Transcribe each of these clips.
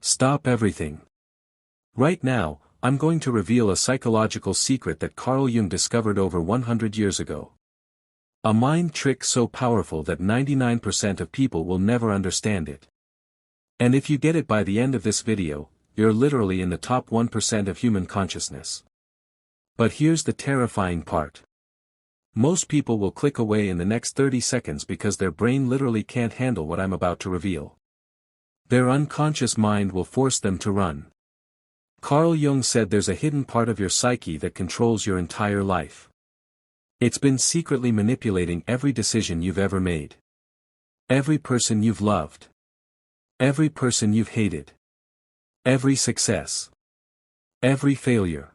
Stop everything. Right now, I'm going to reveal a psychological secret that Carl Jung discovered over 100 years ago. A mind trick so powerful that 99% of people will never understand it. And if you get it by the end of this video, you're literally in the top 1% of human consciousness. But here's the terrifying part. Most people will click away in the next 30 seconds because their brain literally can't handle what I'm about to reveal. Their unconscious mind will force them to run. Carl Jung said there's a hidden part of your psyche that controls your entire life. It's been secretly manipulating every decision you've ever made. Every person you've loved. Every person you've hated. Every success. Every failure.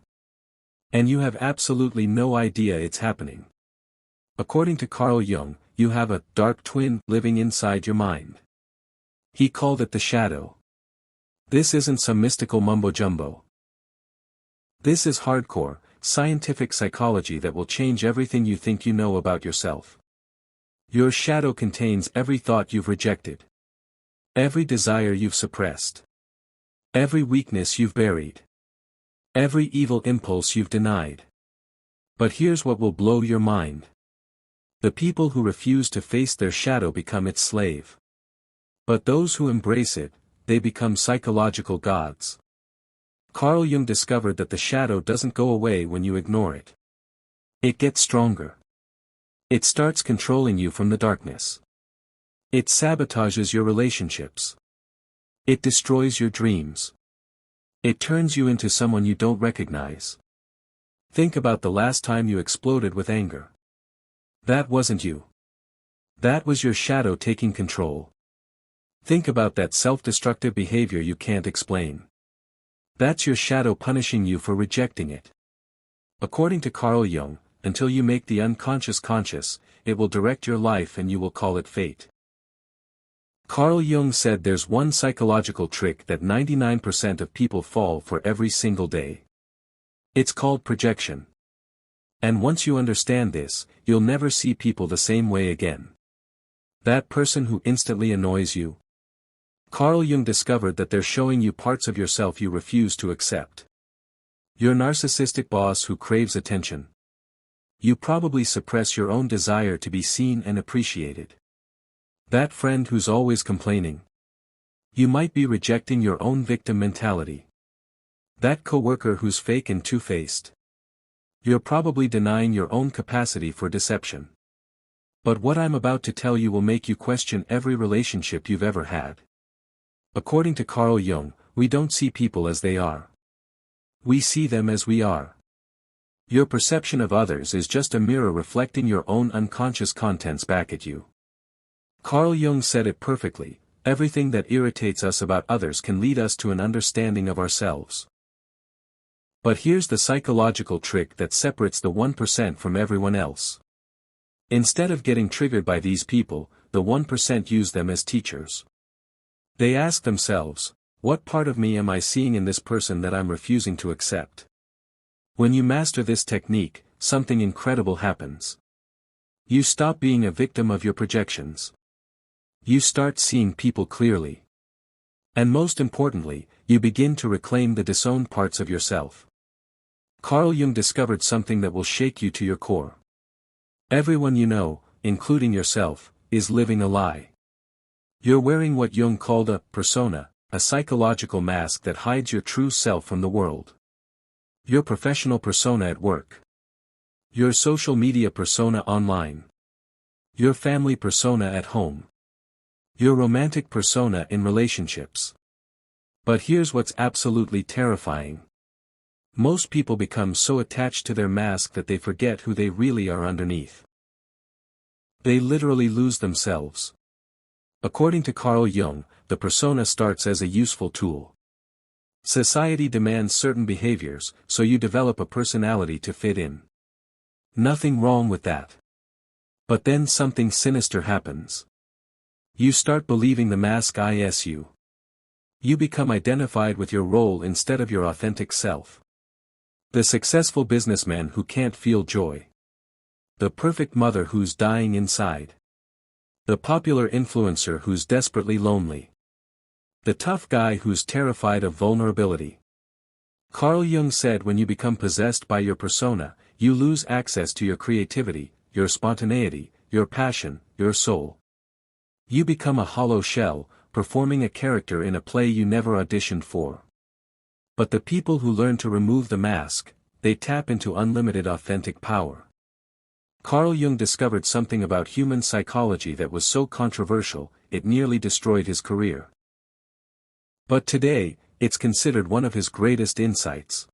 And you have absolutely no idea it's happening. According to Carl Jung, you have a dark twin living inside your mind. He called it the shadow. This isn't some mystical mumbo-jumbo. This is hardcore, scientific psychology that will change everything you think you know about yourself. Your shadow contains every thought you've rejected. Every desire you've suppressed. Every weakness you've buried. Every evil impulse you've denied. But here's what will blow your mind. The people who refuse to face their shadow become its slave. But those who embrace it, they become psychological gods. Carl Jung discovered that the shadow doesn't go away when you ignore it. It gets stronger. It starts controlling you from the darkness. It sabotages your relationships. It destroys your dreams. It turns you into someone you don't recognize. Think about the last time you exploded with anger. That wasn't you. That was your shadow taking control. Think about that self-destructive behavior you can't explain. That's your shadow punishing you for rejecting it. According to Carl Jung, until you make the unconscious conscious, it will direct your life and you will call it fate. Carl Jung said there's one psychological trick that 99% of people fall for every single day. It's called projection. And once you understand this, you'll never see people the same way again. That person who instantly annoys you. Carl Jung discovered that they're showing you parts of yourself you refuse to accept. Your narcissistic boss who craves attention. You probably suppress your own desire to be seen and appreciated. That friend who's always complaining. You might be rejecting your own victim mentality. That coworker who's fake and two-faced. You're probably denying your own capacity for deception. But what I'm about to tell you will make you question every relationship you've ever had. According to Carl Jung, we don't see people as they are. We see them as we are. Your perception of others is just a mirror reflecting your own unconscious contents back at you. Carl Jung said it perfectly, everything that irritates us about others can lead us to an understanding of ourselves. But here's the psychological trick that separates the 1% from everyone else. Instead of getting triggered by these people, the 1% use them as teachers. They ask themselves, what part of me am I seeing in this person that I'm refusing to accept? When you master this technique, something incredible happens. You stop being a victim of your projections. You start seeing people clearly. And most importantly, you begin to reclaim the disowned parts of yourself. Carl Jung discovered something that will shake you to your core. Everyone you know, including yourself, is living a lie. You're wearing what Jung called a persona, a psychological mask that hides your true self from the world. Your professional persona at work. Your social media persona online. Your family persona at home. Your romantic persona in relationships. But here's what's absolutely terrifying. Most people become so attached to their mask that they forget who they really are underneath. They literally lose themselves. According to Carl Jung, the persona starts as a useful tool. Society demands certain behaviors, so you develop a personality to fit in. Nothing wrong with that. But then something sinister happens. You start believing the mask is you. You become identified with your role instead of your authentic self. The successful businessman who can't feel joy. The perfect mother who's dying inside. The popular influencer who's desperately lonely. The tough guy who's terrified of vulnerability. Carl Jung said when you become possessed by your persona, you lose access to your creativity, your spontaneity, your passion, your soul. You become a hollow shell, performing a character in a play you never auditioned for. But the people who learn to remove the mask, they tap into unlimited authentic power. Carl Jung discovered something about human psychology that was so controversial, it nearly destroyed his career. But today, it's considered one of his greatest insights.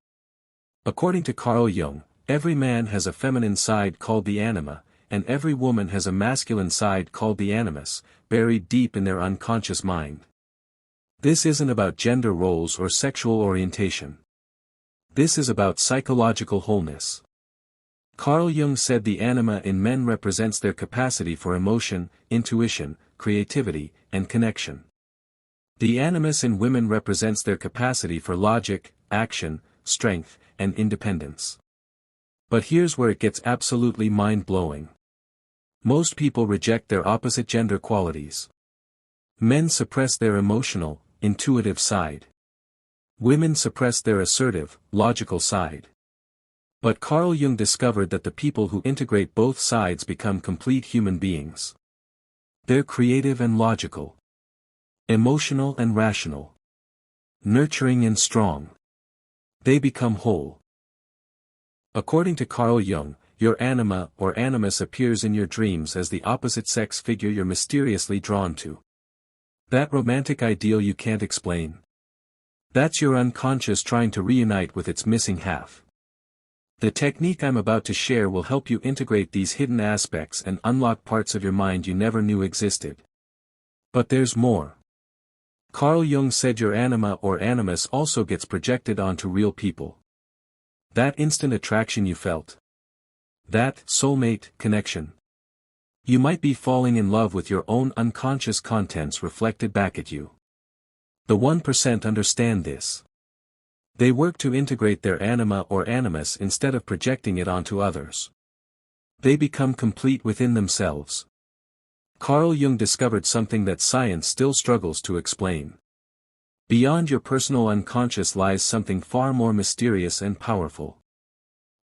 According to Carl Jung, every man has a feminine side called the anima, and every woman has a masculine side called the animus, buried deep in their unconscious mind. This isn't about gender roles or sexual orientation. This is about psychological wholeness. Carl Jung said the anima in men represents their capacity for emotion, intuition, creativity, and connection. The animus in women represents their capacity for logic, action, strength, and independence. But here's where it gets absolutely mind-blowing. Most people reject their opposite gender qualities. Men suppress their emotional, intuitive side. Women suppress their assertive, logical side. But Carl Jung discovered that the people who integrate both sides become complete human beings. They're creative and logical. Emotional and rational. Nurturing and strong. They become whole. According to Carl Jung, your anima or animus appears in your dreams as the opposite sex figure you're mysteriously drawn to. That romantic ideal you can't explain. That's your unconscious trying to reunite with its missing half. The technique I'm about to share will help you integrate these hidden aspects and unlock parts of your mind you never knew existed. But there's more. Carl Jung said your anima or animus also gets projected onto real people. That instant attraction you felt. That soulmate connection. You might be falling in love with your own unconscious contents reflected back at you. The 1% understand this. They work to integrate their anima or animus instead of projecting it onto others. They become complete within themselves. Carl Jung discovered something that science still struggles to explain. Beyond your personal unconscious lies something far more mysterious and powerful.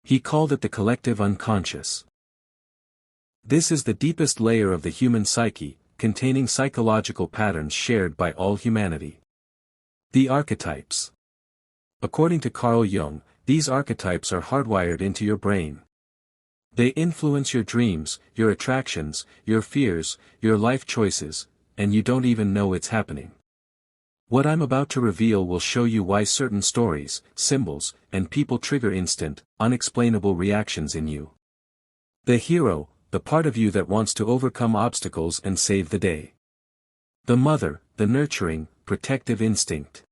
He called it the collective unconscious. This is the deepest layer of the human psyche, containing psychological patterns shared by all humanity. The archetypes. According to Carl Jung, these archetypes are hardwired into your brain. They influence your dreams, your attractions, your fears, your life choices, and you don't even know it's happening. What I'm about to reveal will show you why certain stories, symbols, and people trigger instant, unexplainable reactions in you. The hero, the part of you that wants to overcome obstacles and save the day. The mother, the nurturing, protective instinct.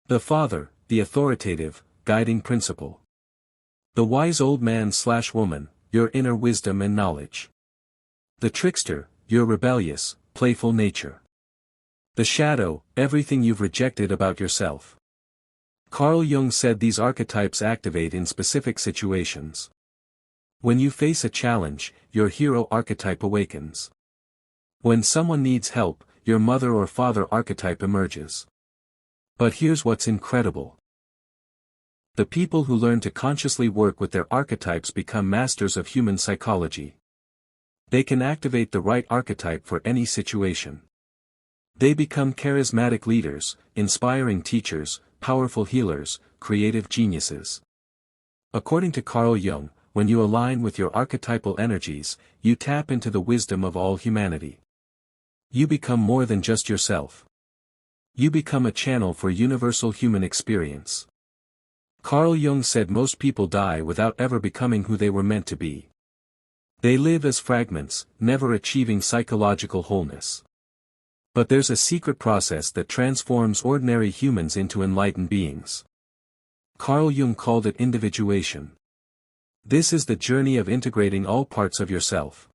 The father, the authoritative, guiding principle. The wise old man/woman, your inner wisdom and knowledge. The trickster, your rebellious, playful nature. The shadow, everything you've rejected about yourself. Carl Jung said these archetypes activate in specific situations. When you face a challenge, your hero archetype awakens. When someone needs help, your mother or father archetype emerges. But here's what's incredible. The people who learn to consciously work with their archetypes become masters of human psychology. They can activate the right archetype for any situation. They become charismatic leaders, inspiring teachers, powerful healers, creative geniuses. According to Carl Jung, when you align with your archetypal energies, you tap into the wisdom of all humanity. You become more than just yourself. You become a channel for universal human experience. Carl Jung said most people die without ever becoming who they were meant to be. They live as fragments, never achieving psychological wholeness. But there's a secret process that transforms ordinary humans into enlightened beings. Carl Jung called it individuation. This is the journey of integrating all parts of yourself.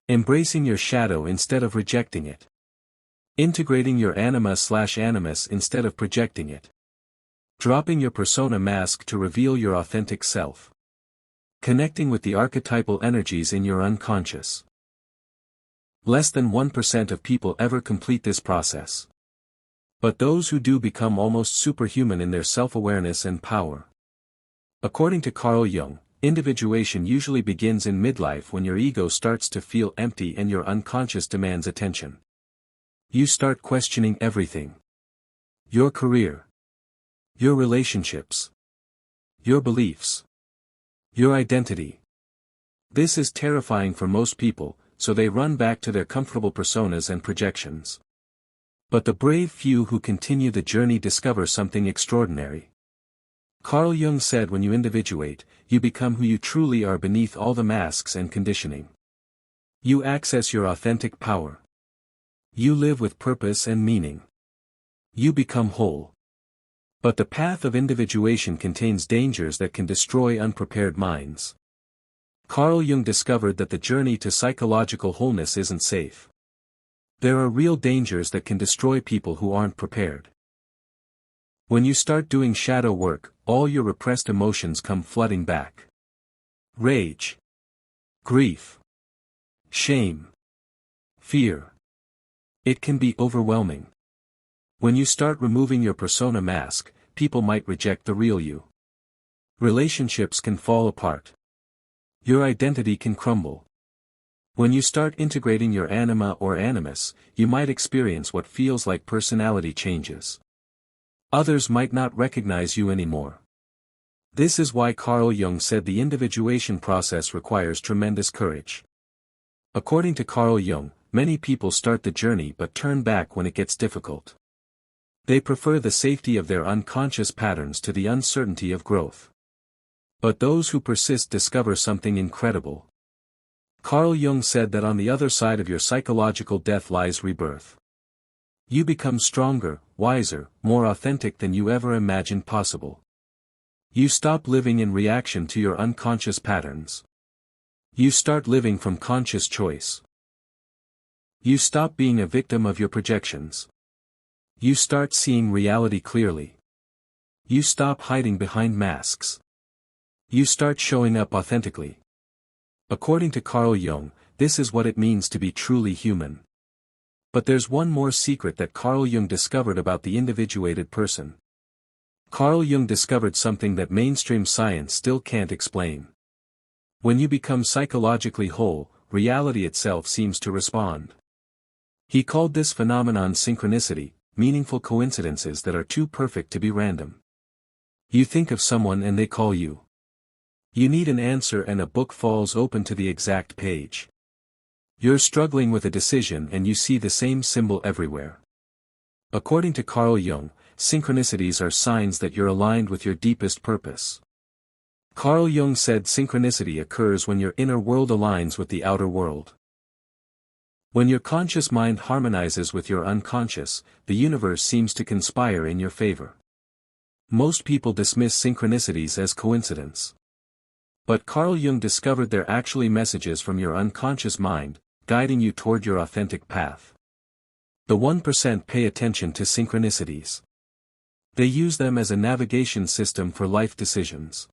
Embracing your shadow instead of rejecting it. Integrating your anima/animus instead of projecting it. Dropping your persona mask to reveal your authentic self. Connecting with the archetypal energies in your unconscious. Less than 1% of people ever complete this process. But those who do become almost superhuman in their self-awareness and power. According to Carl Jung, individuation usually begins in midlife when your ego starts to feel empty and your unconscious demands attention. You start questioning everything. Your career. Your relationships. Your beliefs. Your identity. This is terrifying for most people, so they run back to their comfortable personas and projections. But the brave few who continue the journey discover something extraordinary. Carl Jung said when you individuate, you become who you truly are beneath all the masks and conditioning. You access your authentic power. You live with purpose and meaning. You become whole. But the path of individuation contains dangers that can destroy unprepared minds. Carl Jung discovered that the journey to psychological wholeness isn't safe. There are real dangers that can destroy people who aren't prepared. When you start doing shadow work, all your repressed emotions come flooding back. Rage. Grief. Shame. Fear. It can be overwhelming. When you start removing your persona mask, people might reject the real you. Relationships can fall apart. Your identity can crumble. When you start integrating your anima or animus, you might experience what feels like personality changes. Others might not recognize you anymore. This is why Carl Jung said the individuation process requires tremendous courage. According to Carl Jung, many people start the journey but turn back when it gets difficult. They prefer the safety of their unconscious patterns to the uncertainty of growth. But those who persist discover something incredible. Carl Jung said that on the other side of your psychological death lies rebirth. You become stronger, wiser, more authentic than you ever imagined possible. You stop living in reaction to your unconscious patterns. You start living from conscious choice. You stop being a victim of your projections. You start seeing reality clearly. You stop hiding behind masks. You start showing up authentically. According to Carl Jung, this is what it means to be truly human. But there's one more secret that Carl Jung discovered about the individuated person. Carl Jung discovered something that mainstream science still can't explain. When you become psychologically whole, reality itself seems to respond. He called this phenomenon synchronicity, meaningful coincidences that are too perfect to be random. You think of someone and they call you. You need an answer and a book falls open to the exact page. You're struggling with a decision and you see the same symbol everywhere. According to Carl Jung, synchronicities are signs that you're aligned with your deepest purpose. Carl Jung said synchronicity occurs when your inner world aligns with the outer world. When your conscious mind harmonizes with your unconscious, the universe seems to conspire in your favor. Most people dismiss synchronicities as coincidence. But Carl Jung discovered they're actually messages from your unconscious mind, guiding you toward your authentic path. The 1% pay attention to synchronicities. They use them as a navigation system for life decisions.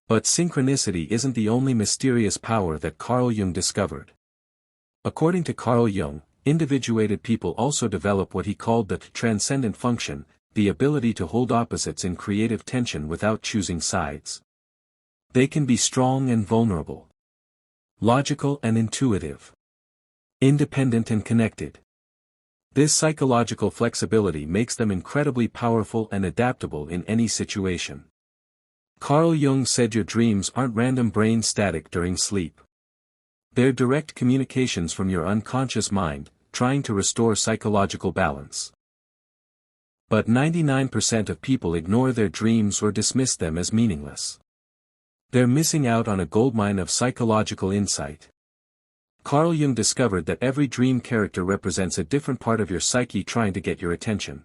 But synchronicity isn't the only mysterious power that Carl Jung discovered. According to Carl Jung, individuated people also develop what he called the transcendent function, the ability to hold opposites in creative tension without choosing sides. They can be strong and vulnerable. Logical and intuitive. Independent and connected. This psychological flexibility makes them incredibly powerful and adaptable in any situation. Carl Jung said your dreams aren't random brain static during sleep. They're direct communications from your unconscious mind, trying to restore psychological balance. But 99% of people ignore their dreams or dismiss them as meaningless. They're missing out on a goldmine of psychological insight. Carl Jung discovered that every dream character represents a different part of your psyche trying to get your attention.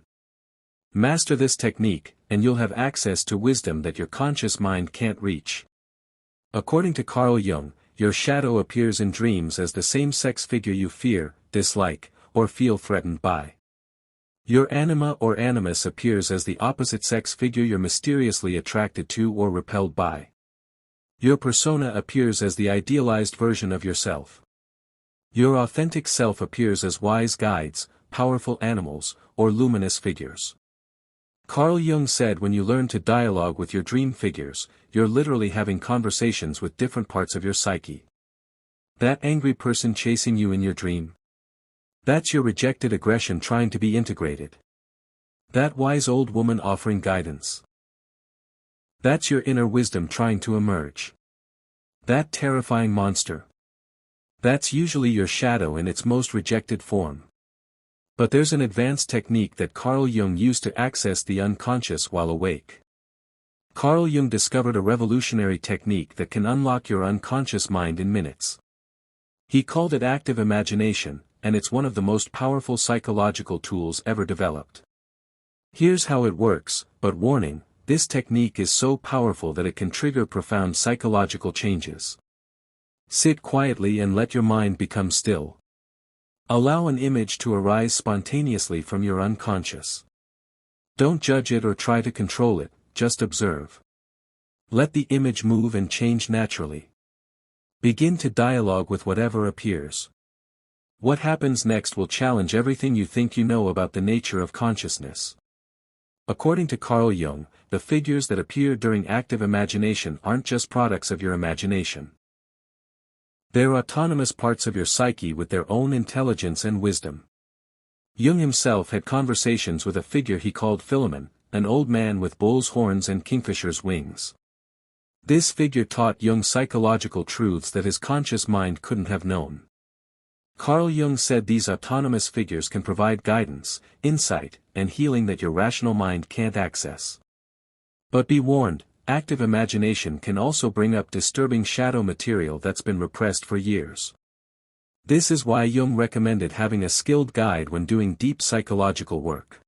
Master this technique, and you'll have access to wisdom that your conscious mind can't reach. According to Carl Jung, your shadow appears in dreams as the same-sex figure you fear, dislike, or feel threatened by. Your anima or animus appears as the opposite-sex figure you're mysteriously attracted to or repelled by. Your persona appears as the idealized version of yourself. Your authentic self appears as wise guides, powerful animals, or luminous figures. Carl Jung said when you learn to dialogue with your dream figures, you're literally having conversations with different parts of your psyche. That angry person chasing you in your dream? That's your rejected aggression trying to be integrated. That wise old woman offering guidance. That's your inner wisdom trying to emerge. That terrifying monster. That's usually your shadow in its most rejected form. But there's an advanced technique that Carl Jung used to access the unconscious while awake. Carl Jung discovered a revolutionary technique that can unlock your unconscious mind in minutes. He called it active imagination, and it's one of the most powerful psychological tools ever developed. Here's how it works, but warning, this technique is so powerful that it can trigger profound psychological changes. Sit quietly and let your mind become still. Allow an image to arise spontaneously from your unconscious. Don't judge it or try to control it, just observe. Let the image move and change naturally. Begin to dialogue with whatever appears. What happens next will challenge everything you think you know about the nature of consciousness. According to Carl Jung, the figures that appear during active imagination aren't just products of your imagination. They're autonomous parts of your psyche with their own intelligence and wisdom. Jung himself had conversations with a figure he called Philemon, an old man with bull's horns and kingfisher's wings. This figure taught Jung psychological truths that his conscious mind couldn't have known. Carl Jung said these autonomous figures can provide guidance, insight, and healing that your rational mind can't access. But be warned, active imagination can also bring up disturbing shadow material that's been repressed for years. This is why Jung recommended having a skilled guide when doing deep psychological work.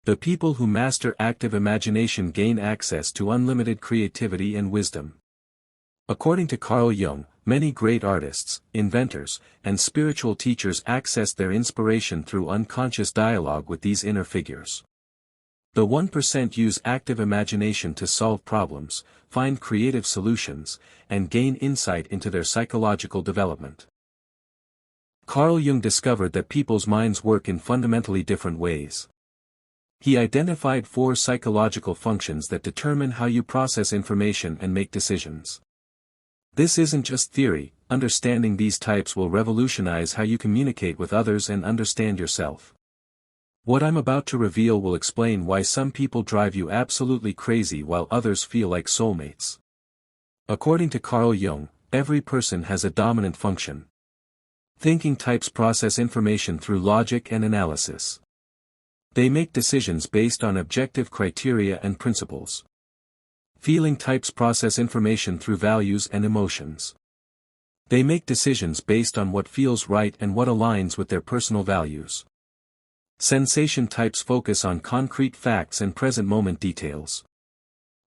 The people who master active imagination gain access to unlimited creativity and wisdom. According to Carl Jung, many great artists, inventors, and spiritual teachers access their inspiration through unconscious dialogue with these inner figures. The 1% use active imagination to solve problems, find creative solutions, and gain insight into their psychological development. Carl Jung discovered that people's minds work in fundamentally different ways. He identified 4 psychological functions that determine how you process information and make decisions. This isn't just theory, understanding these types will revolutionize how you communicate with others and understand yourself. What I'm about to reveal will explain why some people drive you absolutely crazy while others feel like soulmates. According to Carl Jung, every person has a dominant function. Thinking types process information through logic and analysis. They make decisions based on objective criteria and principles. Feeling types process information through values and emotions. They make decisions based on what feels right and what aligns with their personal values. Sensation types focus on concrete facts and present moment details.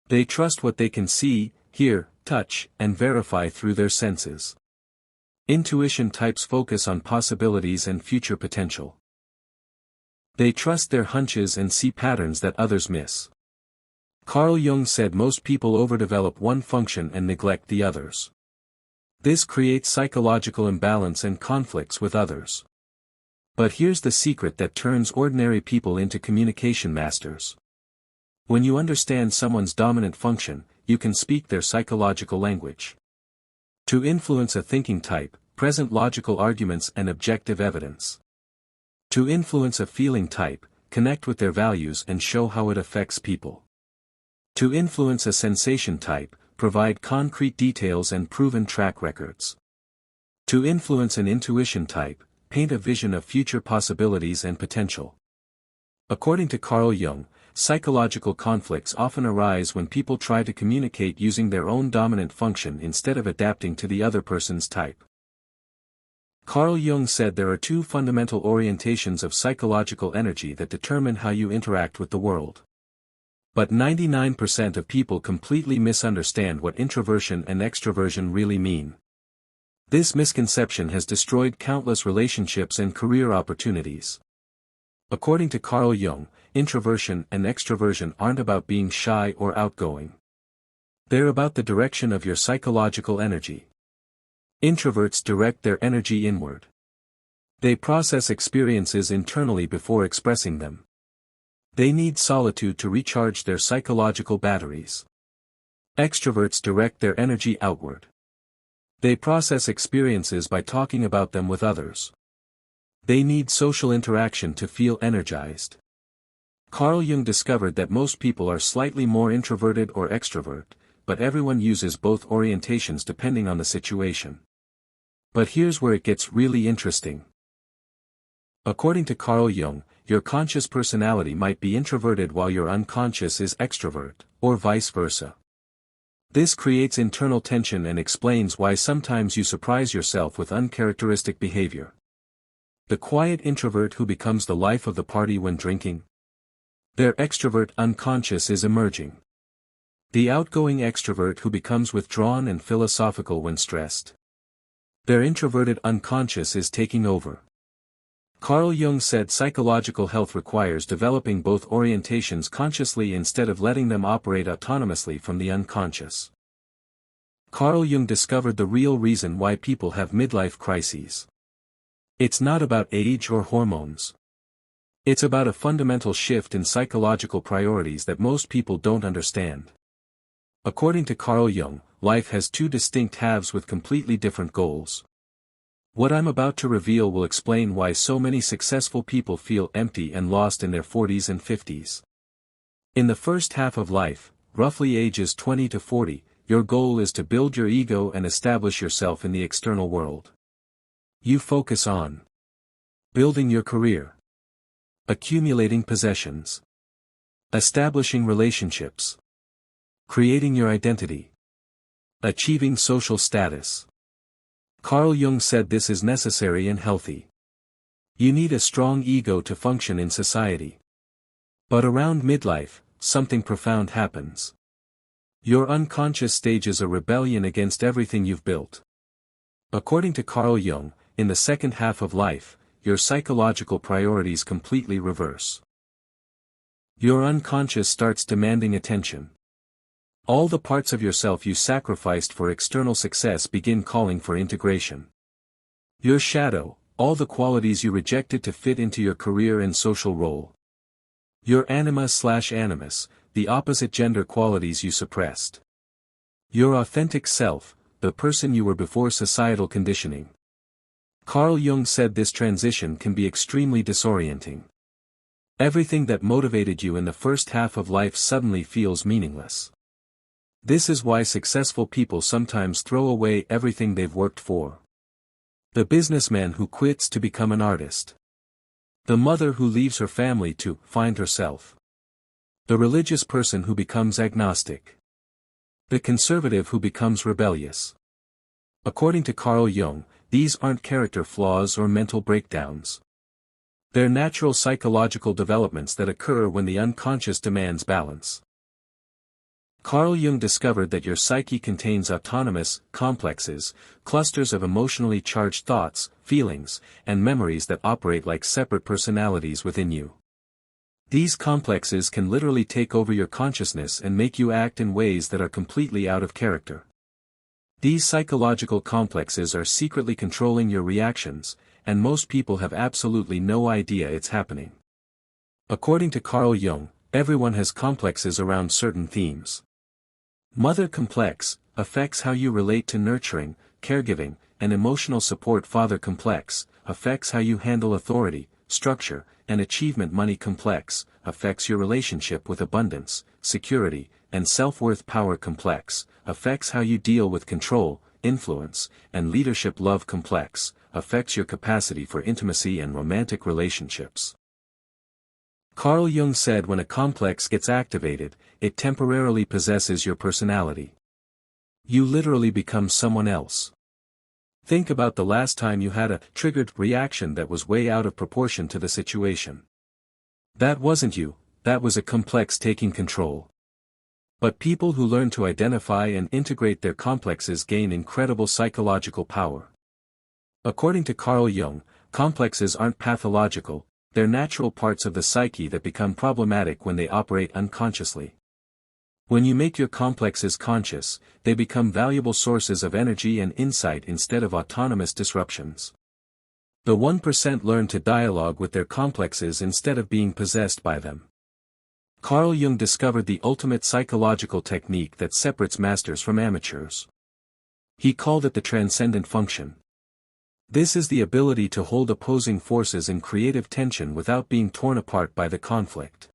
They trust what they can see, hear, touch, and verify through their senses. Intuition types focus on possibilities and future potential. They trust their hunches and see patterns that others miss. Carl Jung said most people overdevelop one function and neglect the others. This creates psychological imbalance and conflicts with others. But here's the secret that turns ordinary people into communication masters. When you understand someone's dominant function, you can speak their psychological language. To influence a thinking type, present logical arguments and objective evidence. To influence a feeling type, connect with their values and show how it affects people. To influence a sensation type, provide concrete details and proven track records. To influence an intuition type, paint a vision of future possibilities and potential. According to Carl Jung, psychological conflicts often arise when people try to communicate using their own dominant function instead of adapting to the other person's type. Carl Jung said there are 2 fundamental orientations of psychological energy that determine how you interact with the world. But 99% of people completely misunderstand what introversion and extroversion really mean. This misconception has destroyed countless relationships and career opportunities. According to Carl Jung, introversion and extroversion aren't about being shy or outgoing. They're about the direction of your psychological energy. Introverts direct their energy inward. They process experiences internally before expressing them. They need solitude to recharge their psychological batteries. Extroverts direct their energy outward. They process experiences by talking about them with others. They need social interaction to feel energized. Carl Jung discovered that most people are slightly more introverted or extrovert, but everyone uses both orientations depending on the situation. But here's where it gets really interesting. According to Carl Jung, your conscious personality might be introverted while your unconscious is extrovert, or vice versa. This creates internal tension and explains why sometimes you surprise yourself with uncharacteristic behavior. The quiet introvert who becomes the life of the party when drinking. Their extrovert unconscious is emerging. The outgoing extrovert who becomes withdrawn and philosophical when stressed. Their introverted unconscious is taking over. Carl Jung said psychological health requires developing both orientations consciously instead of letting them operate autonomously from the unconscious. Carl Jung discovered the real reason why people have midlife crises. It's not about age or hormones. It's about a fundamental shift in psychological priorities that most people don't understand. According to Carl Jung, life has two distinct halves with completely different goals. What I'm about to reveal will explain why so many successful people feel empty and lost in their 40s and 50s. In the first half of life, roughly ages 20 to 40, your goal is to build your ego and establish yourself in the external world. You focus on building your career, accumulating possessions, establishing relationships, creating your identity, achieving social status. Carl Jung said this is necessary and healthy. You need a strong ego to function in society. But around midlife, something profound happens. Your unconscious stages a rebellion against everything you've built. According to Carl Jung, in the second half of life, your psychological priorities completely reverse. Your unconscious starts demanding attention. All the parts of yourself you sacrificed for external success begin calling for integration. Your shadow, all the qualities you rejected to fit into your career and social role. Your anima/animus, the opposite gender qualities you suppressed. Your authentic self, the person you were before societal conditioning. Carl Jung said this transition can be extremely disorienting. Everything that motivated you in the first half of life suddenly feels meaningless. This is why successful people sometimes throw away everything they've worked for. The businessman who quits to become an artist. The mother who leaves her family to find herself. The religious person who becomes agnostic. The conservative who becomes rebellious. According to Carl Jung, these aren't character flaws or mental breakdowns. They're natural psychological developments that occur when the unconscious demands balance. Carl Jung discovered that your psyche contains autonomous complexes, clusters of emotionally charged thoughts, feelings, and memories that operate like separate personalities within you. These complexes can literally take over your consciousness and make you act in ways that are completely out of character. These psychological complexes are secretly controlling your reactions, and most people have absolutely no idea it's happening. According to Carl Jung, everyone has complexes around certain themes. Mother complex affects how you relate to nurturing, caregiving, and emotional support. Father complex affects how you handle authority, structure, and achievement. Money complex affects your relationship with abundance, security, and self-worth. Power complex affects how you deal with control, influence, and leadership. Love complex affects your capacity for intimacy and romantic relationships. Carl Jung said when a complex gets activated, it temporarily possesses your personality. You literally become someone else. Think about the last time you had a triggered reaction that was way out of proportion to the situation. That wasn't you, that was a complex taking control. But people who learn to identify and integrate their complexes gain incredible psychological power. According to Carl Jung, complexes aren't pathological, they're natural parts of the psyche that become problematic when they operate unconsciously. When you make your complexes conscious, they become valuable sources of energy and insight instead of autonomous disruptions. The 1% learn to dialogue with their complexes instead of being possessed by them. Carl Jung discovered the ultimate psychological technique that separates masters from amateurs. He called it the transcendent function. This is the ability to hold opposing forces in creative tension without being torn apart by the conflict.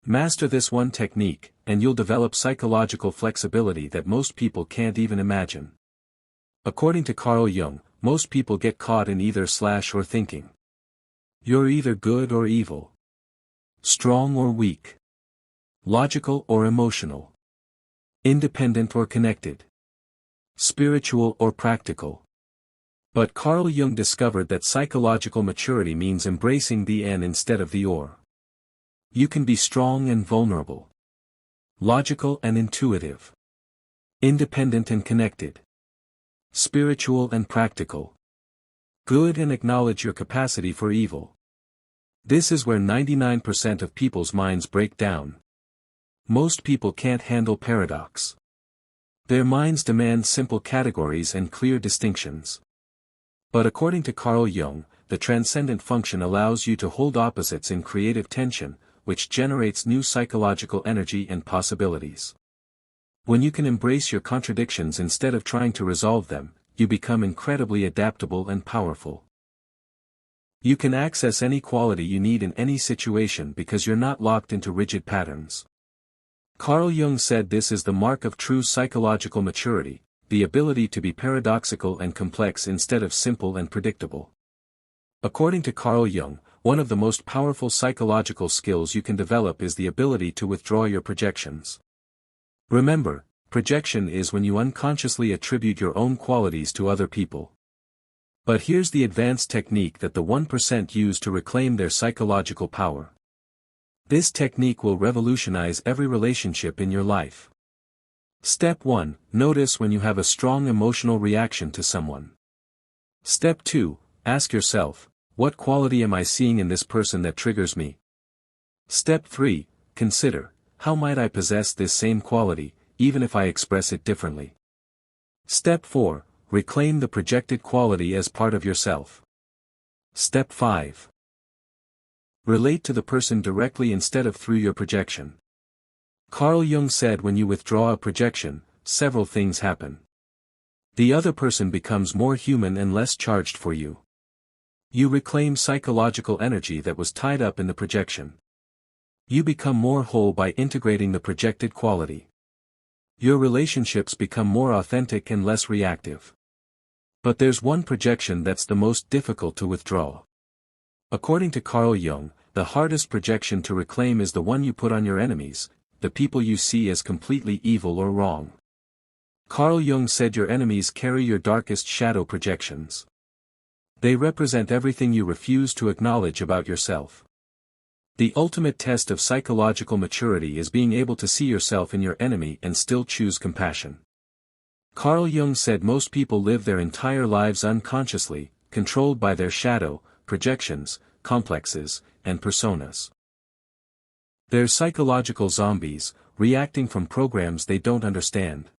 Master this one technique, and you'll develop psychological flexibility that most people can't even imagine. According to Carl Jung, most people get caught in either/or thinking. You're either good or evil. Strong or weak. Logical or emotional. Independent or connected. Spiritual or practical. But Carl Jung discovered that psychological maturity means embracing the and instead of the or. You can be strong and vulnerable. Logical and intuitive. Independent and connected. Spiritual and practical. Good and acknowledge your capacity for evil. This is where 99% of people's minds break down. Most people can't handle paradox. Their minds demand simple categories and clear distinctions. But according to Carl Jung, the transcendent function allows you to hold opposites in creative tension, which generates new psychological energy and possibilities. When you can embrace your contradictions instead of trying to resolve them, you become incredibly adaptable and powerful. You can access any quality you need in any situation because you're not locked into rigid patterns. Carl Jung said this is the mark of true psychological maturity, the ability to be paradoxical and complex instead of simple and predictable. According to Carl Jung, one of the most powerful psychological skills you can develop is the ability to withdraw your projections. Remember, projection is when you unconsciously attribute your own qualities to other people. But here's the advanced technique that the 1% use to reclaim their psychological power. This technique will revolutionize every relationship in your life. Step 1. Notice when you have a strong emotional reaction to someone. Step 2. Ask yourself, what quality am I seeing in this person that triggers me? Step 3. Consider, how might I possess this same quality, even if I express it differently? Step 4. Reclaim the projected quality as part of yourself. Step 5. Relate to the person directly instead of through your projection. Carl Jung said when you withdraw a projection, several things happen. The other person becomes more human and less charged for you. You reclaim psychological energy that was tied up in the projection. You become more whole by integrating the projected quality. Your relationships become more authentic and less reactive. But there's one projection that's the most difficult to withdraw. According to Carl Jung, the hardest projection to reclaim is the one you put on your enemies, the people you see as completely evil or wrong. Carl Jung said your enemies carry your darkest shadow projections. They represent everything you refuse to acknowledge about yourself. The ultimate test of psychological maturity is being able to see yourself in your enemy and still choose compassion. Carl Jung said most people live their entire lives unconsciously, controlled by their shadow, projections, complexes, and personas. They're psychological zombies, reacting from programs they don't understand.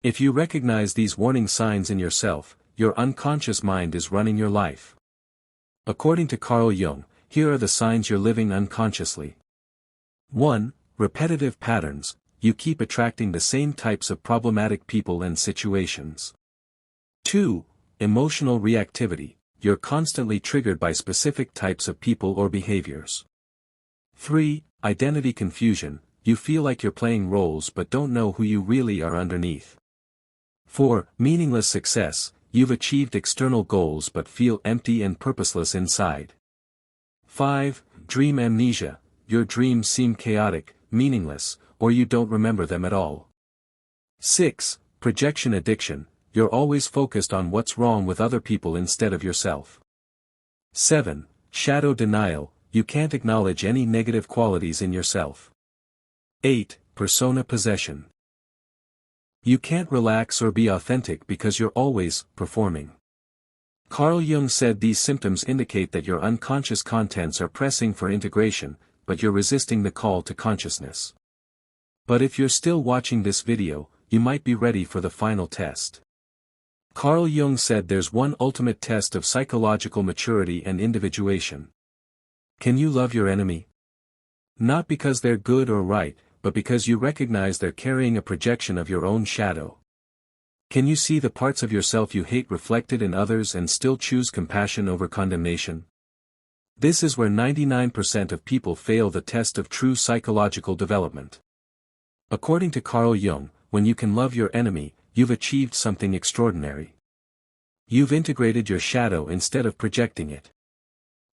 If you recognize these warning signs in yourself, your unconscious mind is running your life. According to Carl Jung, here are the signs you're living unconsciously. 1. Repetitive patterns. You keep attracting the same types of problematic people and situations. 2. Emotional reactivity. You're constantly triggered by specific types of people or behaviors. 3. Identity confusion. You feel like you're playing roles but don't know who you really are underneath. 4. Meaningless success. You've achieved external goals but feel empty and purposeless inside. 5. Dream amnesia. Your dreams seem chaotic, meaningless, or you don't remember them at all. 6. Projection addiction. You're always focused on what's wrong with other people instead of yourself. 7. Shadow denial. You can't acknowledge any negative qualities in yourself. 8. Persona possession. You can't relax or be authentic because you're always performing. Carl Jung said these symptoms indicate that your unconscious contents are pressing for integration, but you're resisting the call to consciousness. But if you're still watching this video, you might be ready for the final test. Carl Jung said there's one ultimate test of psychological maturity and individuation. Can you love your enemy? Not because they're good or right, but because you recognize they're carrying a projection of your own shadow. Can you see the parts of yourself you hate reflected in others and still choose compassion over condemnation? This is where 99% of people fail the test of true psychological development. According to Carl Jung, when you can love your enemy, you've achieved something extraordinary. You've integrated your shadow instead of projecting it.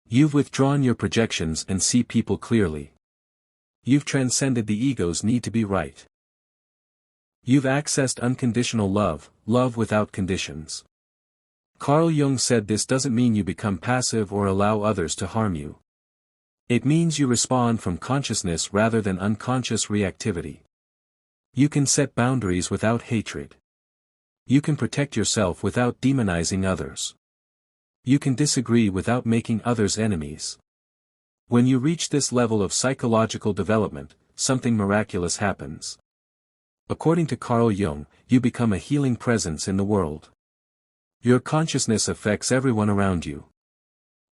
You've withdrawn your projections and see people clearly. You've transcended the ego's need to be right. You've accessed unconditional love, love without conditions. Carl Jung said this doesn't mean you become passive or allow others to harm you. It means you respond from consciousness rather than unconscious reactivity. You can set boundaries without hatred. You can protect yourself without demonizing others. You can disagree without making others enemies. When you reach this level of psychological development, something miraculous happens. According to Carl Jung, you become a healing presence in the world. Your consciousness affects everyone around you.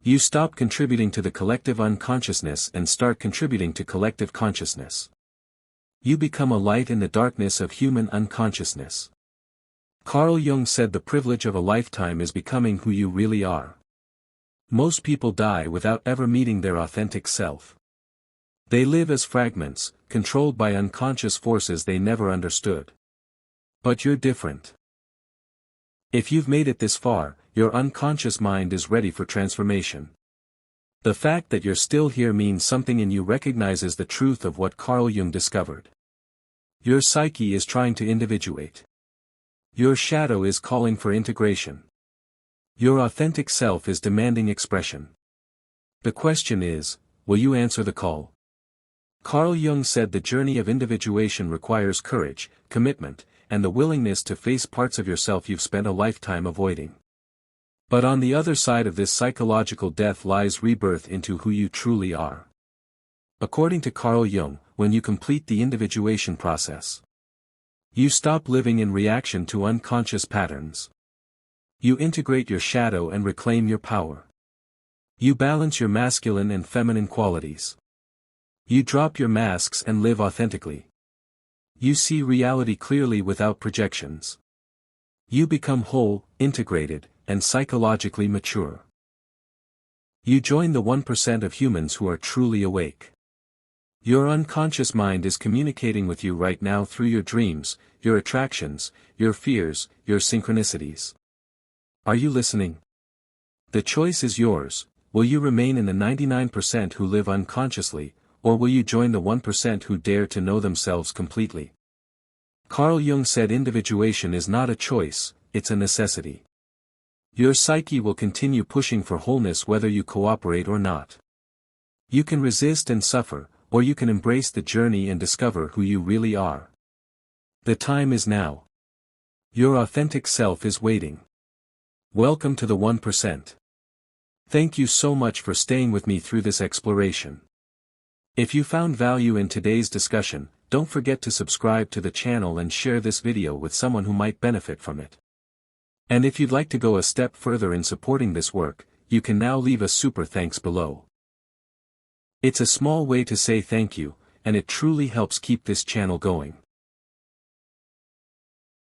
You stop contributing to the collective unconsciousness and start contributing to collective consciousness. You become a light in the darkness of human unconsciousness. Carl Jung said the privilege of a lifetime is becoming who you really are. Most people die without ever meeting their authentic self. They live as fragments, controlled by unconscious forces they never understood. But you're different. If you've made it this far, your unconscious mind is ready for transformation. The fact that you're still here means something in you recognizes the truth of what Carl Jung discovered. Your psyche is trying to individuate. Your shadow is calling for integration. Your authentic self is demanding expression. The question is, will you answer the call? Carl Jung said the journey of individuation requires courage, commitment, and the willingness to face parts of yourself you've spent a lifetime avoiding. But on the other side of this psychological death lies rebirth into who you truly are. According to Carl Jung, when you complete the individuation process, you stop living in reaction to unconscious patterns. You integrate your shadow and reclaim your power. You balance your masculine and feminine qualities. You drop your masks and live authentically. You see reality clearly without projections. You become whole, integrated, and psychologically mature. You join the 1% of humans who are truly awake. Your unconscious mind is communicating with you right now through your dreams, your attractions, your fears, your synchronicities. Are you listening? The choice is yours. Will you remain in the 99% who live unconsciously, or will you join the 1% who dare to know themselves completely? Carl Jung said individuation is not a choice, it's a necessity. Your psyche will continue pushing for wholeness whether you cooperate or not. You can resist and suffer, or you can embrace the journey and discover who you really are. The time is now. Your authentic self is waiting. Welcome to the 1%. Thank you so much for staying with me through this exploration. If you found value in today's discussion, don't forget to subscribe to the channel and share this video with someone who might benefit from it. And if you'd like to go a step further in supporting this work, you can now leave a super thanks below. It's a small way to say thank you, and it truly helps keep this channel going.